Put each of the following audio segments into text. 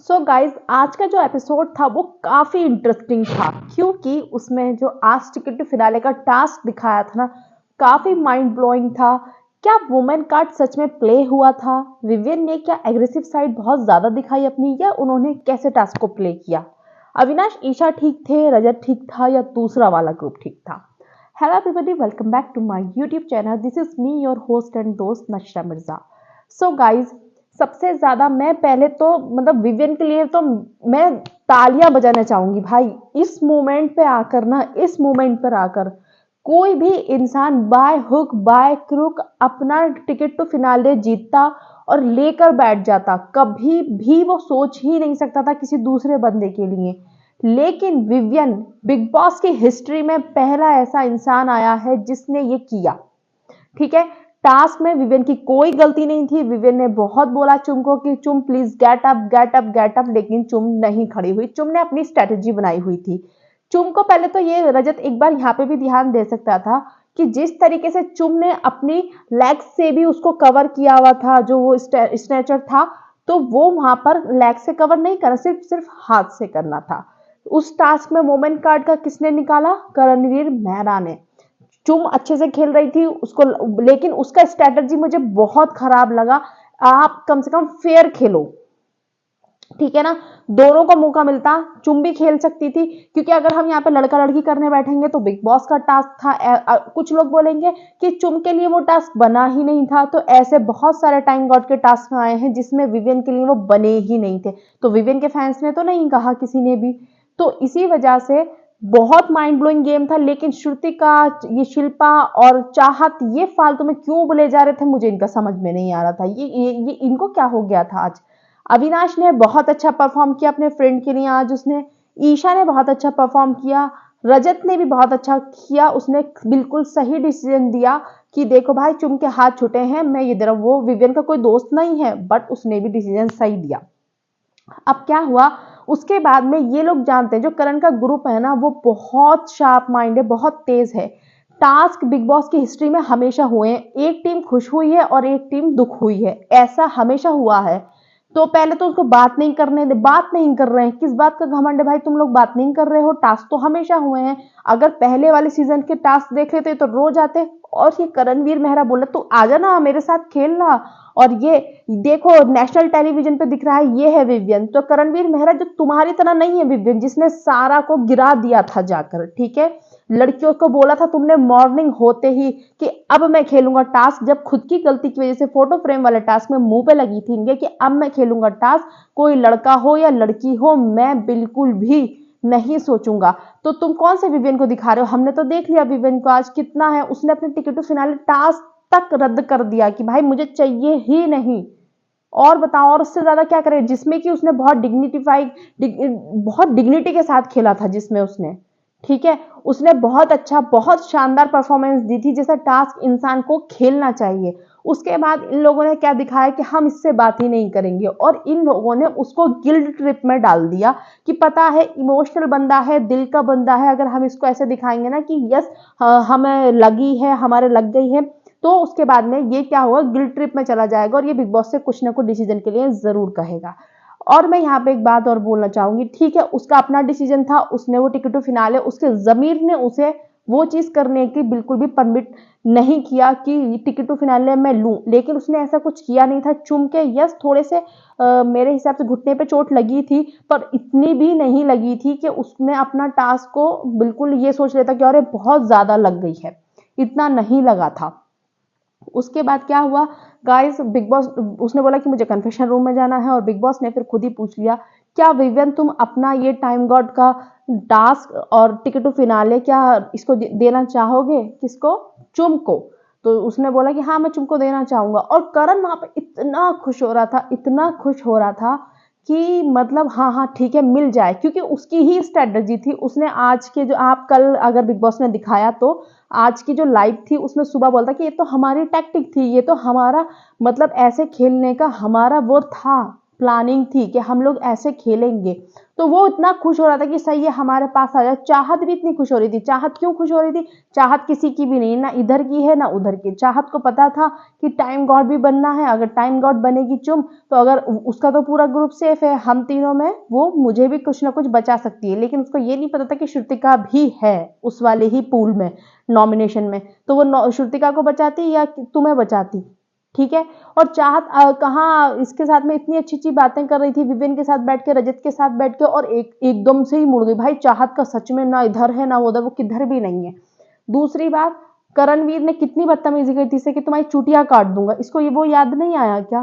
So guys आज का जो एपिसोड था वो काफी इंटरेस्टिंग था क्योंकि उसमें जो आज टिकट टू फिनाले का टास्क दिखाया था ना, काफी माइंड ब्लोइंग था। क्या वुमेन कार्ड सच में प्ले हुआ था? विवियन ने क्या एग्रेसिव साइड बहुत ज्यादा दिखाई अपनी, या उन्होंने कैसे टास्क को प्ले किया? अविनाश ईशा ठीक थे, रजत ठीक था, या दूसरा वाला ग्रुप ठीक था? Hello everybody, welcome back to my YouTube channel. This is me your host and दोस्त नशरा मिर्जा। सो गाइज, सबसे ज्यादा मैं पहले तो मतलब विवियन के लिए तो मैं तालियां बजाना चाहूंगी भाई। इस मोमेंट पे आकर ना, इस मोमेंट पर आकर कोई भी इंसान बाय हुक बाय क्रुक अपना टिकट टू फिनाले जीतता और लेकर बैठ जाता। कभी भी वो सोच ही नहीं सकता था किसी दूसरे बंदे के लिए। लेकिन विवियन बिग बॉस की हिस्ट्री में पहला ऐसा इंसान आया है जिसने ये किया। ठीक है, टास्क में विवियन की कोई गलती नहीं थी। विवियन ने बहुत बोला चुम को कि चुम please get up get up get up, लेकिन चुम नहीं खड़ी हुई। चुम ने अपनी स्ट्रेटेजी बनाई हुई थी। चुम को पहले तो ये रजत एक बार यहाँ पे भी ध्यान दे सकता था कि जिस तरीके से चुम ने अपनी लेग से भी उसको कवर किया हुआ था, जो वो स्नैचर था, तो वो वहां पर लेग से कवर नहीं करना, सिर्फ सिर्फ हाथ से करना था। उस टास्क में मोमेंट कार्ड का किसने निकाला? करणवीर मेहरा ने। चुम अच्छे से खेल रही थी उसको, लेकिन उसका स्ट्रेटजी मुझे बहुत खराब लगा। आप कम से कम फेयर खेलो, ठीक है ना। दोनों को मौका मिलता, चुम भी खेल सकती थी, क्योंकि अगर हम यहाँ पे लड़का लड़की करने बैठेंगे तो बिग बॉस का टास्क था। कुछ लोग बोलेंगे कि चुम के लिए वो टास्क बना ही नहीं था, तो ऐसे बहुत सारे टाइम गॉड के टास्क आए हैं जिसमें विवियन के लिए वो बने ही नहीं थे। तो विवियन के फैंस ने तो नहीं कहा किसी ने भी। तो इसी वजह से बहुत माइंड ब्लोइंग गेम था। लेकिन श्रुतिका, ये शिल्पा और चाहत ये फालतू में क्यों बोले जा रहे थे, मुझे इनका समझ में नहीं आ रहा था। ये इनको क्या हो गया था आज? अविनाश ने बहुत अच्छा परफॉर्म किया अपने फ्रेंड के लिए आज उसने। ईशा ने बहुत अच्छा परफॉर्म किया। रजत ने भी बहुत अच्छा किया, उसने बिल्कुल सही डिसीजन दिया कि देखो भाई चुम के हाथ छूटे हैं, मैं ये दे रहा हूं। वो विवियन का कोई दोस्त नहीं है, बट उसने भी डिसीजन सही दिया। अब क्या हुआ उसके बाद में, ये लोग जानते हैं जो करण का ग्रुप है ना, वो बहुत शार्प माइंड है, बहुत तेज है। टास्क बिग बॉस की हिस्ट्री में हमेशा हुए हैं, एक टीम खुश हुई है और एक टीम दुख हुई है, ऐसा हमेशा हुआ है। तो पहले तो उसको बात नहीं करने दे। बात नहीं कर रहे हैं, किस बात का घमंड है भाई? तुम लोग बात नहीं कर रहे हो, टास्क तो हमेशा हुए हैं। अगर पहले वाले सीजन के टास्क देख लेते तो रोज आते। और ये करणवीर मेहरा बोले तू आजा ना मेरे साथ खेलना, और ये देखो नेशनल टेलीविजन पे दिख रहा है, ये है विवियन। तो करणवीर मेहरा जो तुम्हारी तरह नहीं है विवियन, जिसने सारा को गिरा दिया था जाकर, ठीक है। लड़कियों को बोला था तुमने मॉर्निंग होते ही कि अब मैं खेलूंगा टास्क, जब खुद की गलती की वजह से फोटो फ्रेम वाले टास्क में मुंह पे लगी थी इनके कि अब मैं खेलूंगा टास्क, कोई लड़का हो या लड़की हो, मैं बिल्कुल भी नहीं सोचूंगा। तो तुम कौन से विवियन को दिखा रहे हो? हमने तो देख लिया विवियन को आज कितना है। उसने अपने टिकट टू फिनाले टास्क तक रद्द कर दिया कि भाई मुझे चाहिए ही नहीं। और बताओ, और उससे ज्यादा क्या करे, जिसमें कि उसने बहुत डिग्निटी के साथ खेला था, जिसमें उसने, ठीक है, उसने बहुत अच्छा, बहुत शानदार परफॉर्मेंस दी थी, जैसा टास्क इंसान को खेलना चाहिए। उसके बाद इन लोगों ने क्या दिखाया कि हम इससे बात ही नहीं करेंगे, और इन लोगों ने उसको गिल्ट ट्रिप में डाल दिया कि पता है इमोशनल बंदा है, दिल का बंदा है, अगर हम इसको ऐसे दिखाएंगे ना कि यस हमें लगी है, हमारे लग गई है, तो उसके बाद में ये क्या होगा, गिल्ट ट्रिप में चला जाएगा और ये बिग बॉस से कुछ ना कुछ डिसीजन के लिए जरूर कहेगा। और मैं यहाँ पे एक बात और बोलना चाहूंगी, ठीक है उसका अपना डिसीजन था, उसने वो टिकट टू फिनाले, उसके जमीर ने उसे वो चीज करने की बिल्कुल भी परमिट नहीं किया कि टिकट टू फिनाले मैं लूं, लेकिन उसने ऐसा कुछ किया नहीं था। चुम के यस थोड़े से मेरे हिसाब से घुटने पे चोट लगी थी, पर इतनी भी नहीं लगी थी कि उसने अपना टास्क को बिल्कुल ये सोच लेता कि अरे बहुत ज्यादा लग गई है, इतना नहीं लगा था। उसके बाद क्या हुआ गाइस, बिग बॉस, उसने बोला कि मुझे कन्फेशन रूम में जाना है, और बिग बॉस ने फिर खुद ही पूछ लिया क्या विवियन तुम अपना ये टाइम गॉड का टास्क और टिकट टू फिनाले क्या इसको देना चाहोगे? किसको? चुम को। तो उसने बोला कि हाँ मैं चुम को देना चाहूंगा। और करण वहां पे इतना खुश हो रहा था, इतना खुश हो रहा था कि मतलब हाँ हाँ ठीक है मिल जाए, क्योंकि उसकी ही स्ट्रेटजी थी। उसने आज के जो, आप कल अगर बिग बॉस ने दिखाया तो आज की जो लाइव थी उसमें सुबह बोलता कि ये तो हमारी टैक्टिक थी, ये तो हमारा मतलब ऐसे खेलने का हमारा वो था, प्लानिंग थी कि हम लोग ऐसे खेलेंगे। तो वो इतना खुश हो रहा था कि सही है हमारे पास आ जाए। चाहत भी इतनी खुश हो रही थी। चाहत क्यों खुश हो रही थी? चाहत किसी की भी नहीं, ना इधर की है ना उधर की। चाहत को पता था कि टाइम गॉड भी बनना है। अगर टाइम गॉड बनेगी चुम, तो अगर उसका तो पूरा ग्रुप सेफ है, हम तीनों में वो मुझे भी कुछ ना कुछ बचा सकती है। लेकिन उसको ये नहीं पता था कि श्रुतिका भी है उस वाले ही पूल में, नॉमिनेशन में। तो वो श्रुतिका को बचाती या तुम्हें बचाती? ठीक है। और चाहत कहाँ इसके साथ में इतनी अच्छी अच्छी बातें कर रही थी, विवेन के साथ बैठ के, रजत के साथ बैठ के, और एकदम से ही मुड़ गई। भाई चाहत का सच में ना इधर है ना उधर, वो किधर भी नहीं है। दूसरी बात, करणवीर ने कितनी बदतमीजी की थी, कि तुम्हारी चुटिया काट दूंगा। इसको ये वो याद नहीं आया क्या?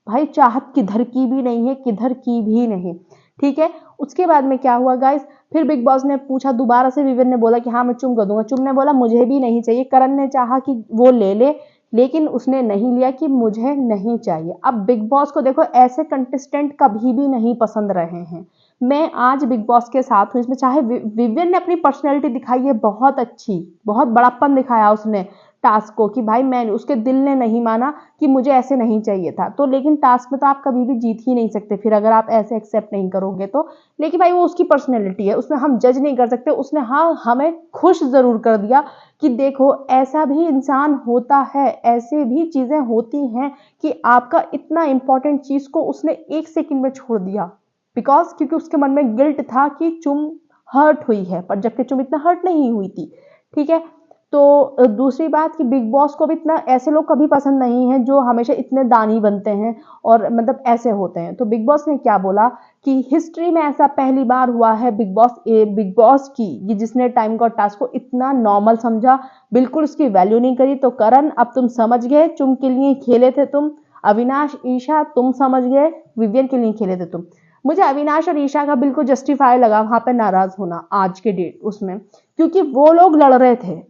भाई चाहत किधर की भी नहीं है, किधर की भी नहीं। ठीक है। उसके बाद में क्या हुआ गाइस? फिर बिग बॉस ने पूछा दोबारा से, विवेन ने बोला कि हाँ मैं चुम कर दूंगा। चुम ने बोला मुझे भी नहीं चाहिए। करण ने चाहा कि वो ले ले, लेकिन उसने नहीं लिया कि मुझे नहीं चाहिए। अब बिग बॉस को देखो, ऐसे कंटेस्टेंट कभी भी नहीं पसंद रहे हैं। मैं आज बिग बॉस के साथ हूँ इसमें। चाहे विवियन ने अपनी पर्सनैलिटी दिखाई है बहुत अच्छी, बहुत बड़प्पन दिखाया उसने टास्क को, कि भाई मैं उसके दिल ने नहीं माना कि मुझे ऐसे नहीं चाहिए था। तो लेकिन टास्क में तो आप कभी भी जीत ही नहीं सकते फिर, अगर आप ऐसे एक्सेप्ट नहीं करोगे तो। लेकिन भाई वो उसकी पर्सनैलिटी है, उसमें हम जज नहीं कर सकते। उसने हाँ हमें खुश जरूर कर दिया कि देखो ऐसा भी इंसान होता है, ऐसे भी चीजें होती हैं कि आपका इतना इंपॉर्टेंट चीज को उसने 1 सेकंड में छोड़ दिया। बिकॉज क्योंकि उसके मन में गिल्ट था कि चुम हर्ट हुई है, पर जबकि चुम इतना हर्ट नहीं हुई थी। ठीक है। तो दूसरी बात कि बिग बॉस को भी इतना ऐसे लोग कभी पसंद नहीं है जो हमेशा इतने दानी बनते हैं और मतलब ऐसे होते हैं। तो बिग बॉस ने क्या बोला कि हिस्ट्री में ऐसा पहली बार हुआ है बिग बॉस की, ये जिसने टाइम गॉड टास्क को इतना नॉर्मल समझा, बिल्कुल उसकी वैल्यू नहीं करी। तो करण अब तुम समझ गए, चुम के लिए खेले थे तुम। अविनाश, ईशा तुम समझ गए, विवियन के लिए खेले थे तुम। मुझे अविनाश और ईशा का बिल्कुल जस्टिफाई लगा वहां पे नाराज होना आज के डेट उसमें, क्योंकि वो लोग लड़ रहे थे।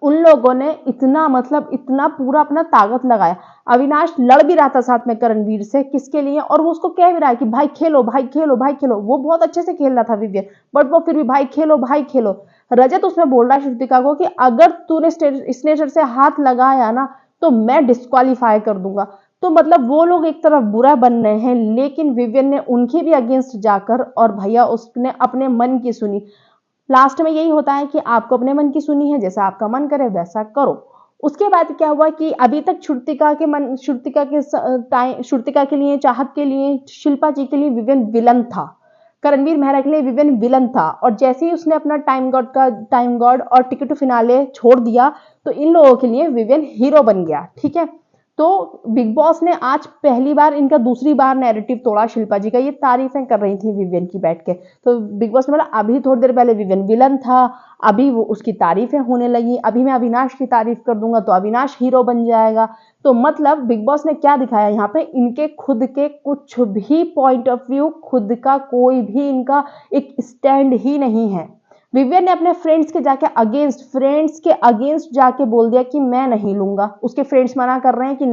उन लोगों ने इतना मतलब इतना पूरा अपना ताकत लगाया। अविनाश लड़ भी रहा था साथ में करणवीर से, किसके लिए? और वो उसको कह भी रहा है कि भाई खेलो भाई खेलो भाई खेलो। वो बहुत अच्छे से खेल रहा था विवियन, बट वो फिर भी भाई खेलो भाई खेलो। रजत उसमें बोल रहा है श्रुतिका को कि अगर तूने स्नेचर से हाथ लगाया ना तो मैं डिस्क्वालीफाई कर दूंगा। तो मतलब वो लोग एक तरफ बुरा बन रहे हैं, लेकिन विवियन ने उनके भी अगेंस्ट जाकर और भैया उसने अपने मन की सुनी। लास्ट में यही होता है कि आपको अपने मन की सुनी है, जैसा आपका मन करे वैसा करो। उसके बाद क्या हुआ कि अभी तक श्रुतिका के लिए, चाहत के लिए, शिल्पा जी के लिए विवेन विलन था। करणवीर मेहरा के लिए विवेन विलन था। और जैसे ही उसने अपना टाइम गॉड और टिकट टू फिनाले छोड़ दिया, तो इन लोगों के लिए विवेन हीरो बन गया। ठीक है। तो बिग बॉस ने आज पहली बार, इनका दूसरी बार नैरेटिव तोड़ा शिल्पा जी का। ये तारीफें कर रही थी विवियन की बैठ के। तो बिग बॉस ने बोला अभी थोड़ी देर पहले विवियन विलन था, अभी वो उसकी तारीफें होने लगी, अभी मैं अविनाश की तारीफ कर दूंगा तो अविनाश हीरो बन जाएगा। तो मतलब बिग बॉस ने क्या दिखाया यहाँ पे, इनके खुद के कुछ भी पॉइंट ऑफ व्यू, खुद का कोई भी इनका एक स्टैंड ही नहीं है। विवियन ने अपने फ्रेंड्स के अगेंस्ट जाके बोल दिया कि मैं नहीं लूंगा। उसके फ्रेंड्स मना कर रहे हैं कि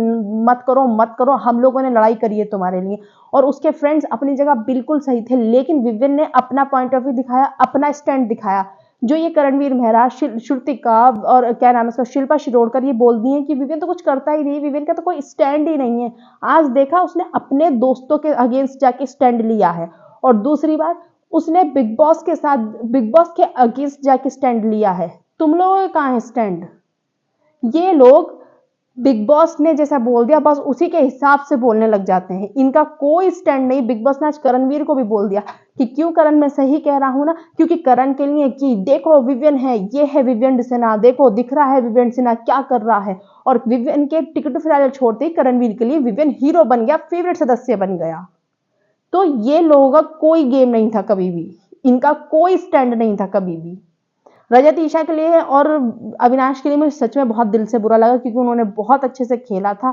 मत करो मत करो, हम लोगों ने लड़ाई करी है तुम्हारे लिए। और उसके फ्रेंड्स अपनी जगह बिल्कुल सही थे, लेकिन विवियन ने अपना पॉइंट ऑफ व्यू दिखाया, अपना स्टैंड दिखाया। जो ये करणवीर मेहरा, श्रुतिका और क्या नाम है उसका, शिल्पा शिरोडकर, ये बोल दी है कि विवियन तो कुछ करता ही नहीं, विवियन का तो कोई स्टैंड ही नहीं है। आज देखा उसने अपने दोस्तों के अगेंस्ट जाके स्टैंड लिया है। और दूसरी बात, उसने बिग बॉस के अगेंस्ट जाके स्टैंड लिया है। तुम लोगों का कहां है स्टैंड? ये लोग बिग बॉस ने जैसा बोल दिया बस उसी के हिसाब से बोलने लग जाते हैं, इनका कोई स्टैंड नहीं। बिग बॉस ने आज करणवीर को भी बोल दिया कि क्यों करण, मैं सही कह रहा हूं ना, क्योंकि करण के लिए कि देखो विवियन है, ये है विवियन सिन्हा, देखो दिख रहा है विवियन सिन्हा क्या कर रहा है। और विवियन के टिकट फिलहाल छोड़ते ही करणवीर के लिए विवियन हीरो बन गया, फेवरेट सदस्य बन गया। तो ये लोगों का कोई गेम नहीं था कभी भी, इनका कोई स्टैंड नहीं था कभी भी। रजत, ईशा के लिए और अविनाश के लिए मुझे सच में बहुत दिल से बुरा लगा, क्योंकि उन्होंने बहुत अच्छे से खेला था।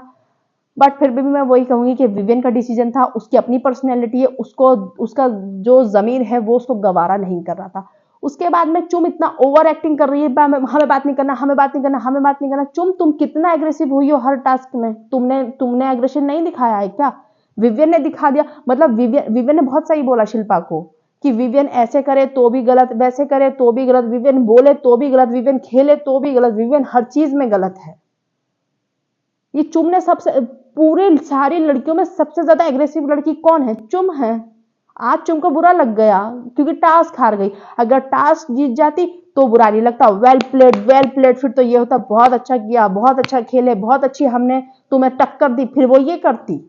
बट फिर भी मैं वही कहूंगी कि विवियन का डिसीजन था, उसकी अपनी पर्सनैलिटी है, उसको उसका जो जमीर है वो उसको गवारा नहीं कर रहा था। उसके बाद में चुम इतना ओवर एक्टिंग कर रही है, हमें बात नहीं करना, हमें बात नहीं करना, हमें बात नहीं करना। चुम तुम कितना एग्रेसिव हुई हो हर टास्क में, तुमने एग्रेशन नहीं दिखाया है क्या? विवियन ने दिखा दिया। मतलब विवियन ने बहुत सही बोला शिल्पा को कि विवियन ऐसे करे तो भी गलत, वैसे करे तो भी गलत, विवियन बोले तो भी गलत, विवियन खेले तो भी गलत, विवियन हर चीज में गलत है। ये चुम ने सबसे पूरे सारी लड़कियों में सबसे ज्यादा एग्रेसिव लड़की कौन है? चुम है। आज चुम को बुरा लग गया क्योंकि टास्क हार गई। अगर टास्क जीत जाती तो बुरा नहीं लगता, वेल प्लेड वेल प्लेड, फिर तो ये होता बहुत अच्छा किया, बहुत अच्छा खेले, बहुत अच्छी हमने तुम्हें टक्कर दी, फिर वो ये करती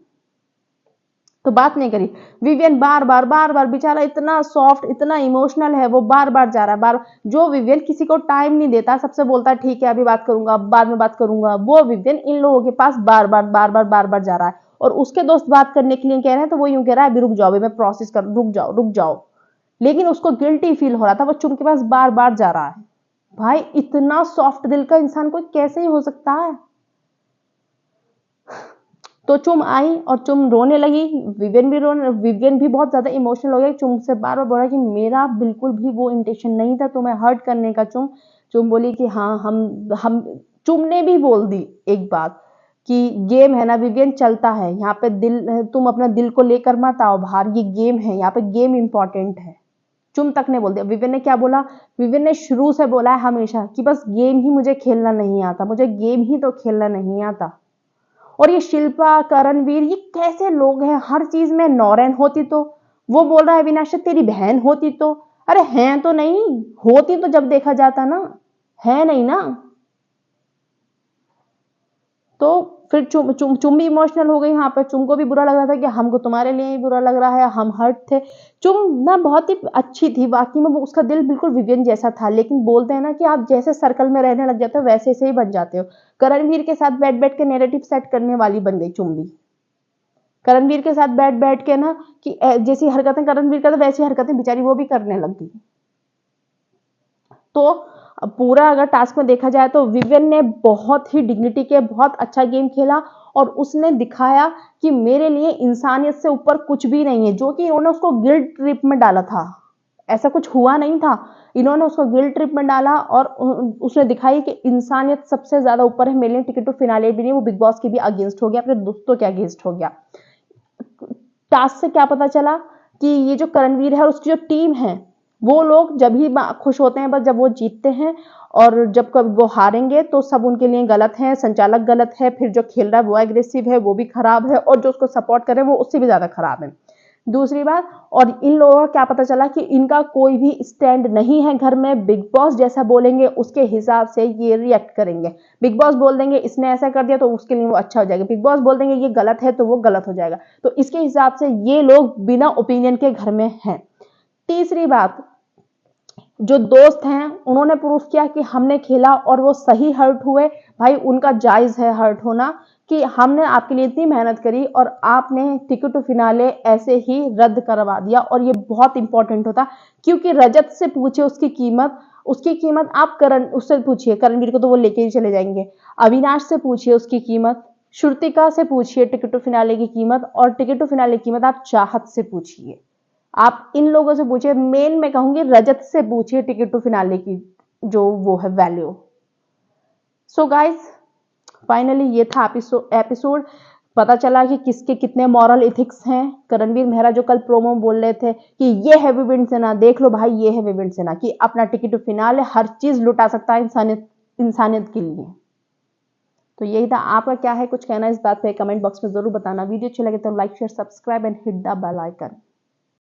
तो बात नहीं करी। विवियन बार बार बेचारा इतना सॉफ्ट, इतना इमोशनल है, वो बार बार जा रहा है, बार जो विवियन किसी को टाइम नहीं देता, सबसे बोलता है ठीक है अभी बात करूंगा, बाद में बात करूंगा, वो विवियन इन लोगों के पास बार बार जा रहा है। और उसके दोस्त बात करने के लिए कह रहे हैं तो वो यूं कह रहा है अभी रुक जाओ, अभी मैं प्रोसेस कर, रुक जाओ। लेकिन उसको गिल्टी फील हो रहा था, वो चुम के पास बार बार जा रहा है। भाई इतना सॉफ्ट दिल का इंसान कोई कैसे ही हो सकता है? तो चुम आई और चुम रोने लगी, विवियन भी बहुत ज्यादा इमोशनल हो गया, चुम से बार बार बोला कि मेरा बिल्कुल भी वो इंटेंशन नहीं था तुम्हें हर्ट करने का। चुम बोली कि हाँ हम चुम ने भी बोल दी एक बात कि गेम है ना विवियन, चलता है यहाँ पे, दिल तुम अपना दिल को लेकर मत आओ बाहर, ये गेम है, यहाँ पे गेम इंपॉर्टेंट है। चुम तक ने बोल दिया। विवियन ने क्या बोला? विवियन ने शुरू से बोला है हमेशा कि बस गेम ही मुझे खेलना नहीं आता, मुझे गेम ही तो खेलना नहीं आता। और ये शिल्पा, करणवीर, ये कैसे लोग हैं? हर चीज में नौरेन होती तो, वो बोल रहा है अविनाश तेरी बहन होती तो, अरे है तो नहीं, होती तो जब देखा जाता ना, है नहीं ना। तो फिर चुम भी इमोशनल हो गई। यहाँ पे चुम को भी बुरा लग रहा था कि हमको तुम्हारे लिए ही बुरा लग रहा है, हम हर्ट थे। चुम ना बहुत ही अच्छी थी वाकई में, वो उसका दिल बिल्कुल विवियन जैसा था, लेकिन बोलते हैं ना कि आप जैसे सर्कल में रहने लग जाते हो वैसे से ही बन जाते हो। करणवीर के साथ बैठ बैठ के नैरेटिव सेट करने वाली बन गई चुम भी। करणवीर के साथ बैठ बैठ के ना कि जैसी हरकतें करणवीर करता वैसी हरकतें बेचारी वो भी करने लग गई। तो पूरा अगर टास्क में देखा जाए तो विवियन ने बहुत ही डिग्निटी के बहुत अच्छा गेम खेला और उसने दिखाया कि मेरे लिए इंसानियत से ऊपर कुछ भी नहीं है, जो कि इन्होंने उसको गिल्ट ट्रिप में डाला था। ऐसा कुछ हुआ नहीं था, इन्होंने उसको गिल्ट ट्रिप में डाला और उसने दिखाई कि इंसानियत सबसे ज्यादा ऊपर है। मेरे लिए टिकट टू फिनाले भी नहीं, वो बिग बॉस के भी अगेंस्ट हो गया, अपने दोस्तों के अगेंस्ट हो गया। टास्क से क्या पता चला कि ये जो करणवीर है और उसकी जो टीम है, वो लोग जब ही खुश होते हैं बस जब वो जीतते हैं, और जब कब वो हारेंगे तो सब उनके लिए गलत है, संचालक गलत है, फिर जो खेल रहा है वो एग्रेसिव है, वो भी खराब है, और जो उसको सपोर्ट कर रहे हैं वो उससे भी ज्यादा खराब है। दूसरी बात, और इन लोगों का क्या पता चला कि इनका कोई भी स्टैंड नहीं है घर में, बिग बॉस जैसा बोलेंगे उसके हिसाब से ये रिएक्ट करेंगे। बिग बॉस बोल देंगे इसने ऐसा कर दिया तो उसके लिए वो अच्छा हो जाएगा, बिग बॉस बोल देंगे ये गलत है तो वो गलत हो जाएगा। तो इसके हिसाब से ये लोग बिना ओपिनियन के घर में हैं। तीसरी बात, जो दोस्त हैं उन्होंने प्रूफ किया कि हमने खेला और वो सही हर्ट हुए। भाई उनका जायज है हर्ट होना कि हमने आपके लिए इतनी मेहनत करी और आपने टिकट टू फिनाले ऐसे ही रद्द करवा दिया, और ये बहुत इंपॉर्टेंट होता क्योंकि रजत से पूछे उसकी कीमत आप करण उससे पूछिए, करणवीर को तो वो लेके ही चले जाएंगे। अविनाश से पूछिए उसकी कीमत, श्रुतिका से पूछिए टिकट टू फिनाले की कीमत, और टिकट टू फिनाले की कीमत आप चाहत से पूछिए, आप इन लोगों से पूछिए, मेन मैं कहूंगी रजत से पूछिए टिकट टू फिनाले की जो वो है वैल्यू। सो गाइज फाइनली ये था एपिसोड। पता चला कि किसके कितने मॉरल इथिक्स हैं। करणवीर मेहरा जो कल प्रोमो बोल रहे थे कि ये है विवेंट सेना, देख लो भाई ये है विवेंट सेना कि अपना टिकट टू फिनाले हर चीज लुटा सकता है इंसानियत के लिए। तो यही था। आपका क्या है कुछ कहना इस बात पे कमेंट बॉक्स में जरूर बताना। वीडियो अच्छी लगे तो like share subscribe and hit the bell icon.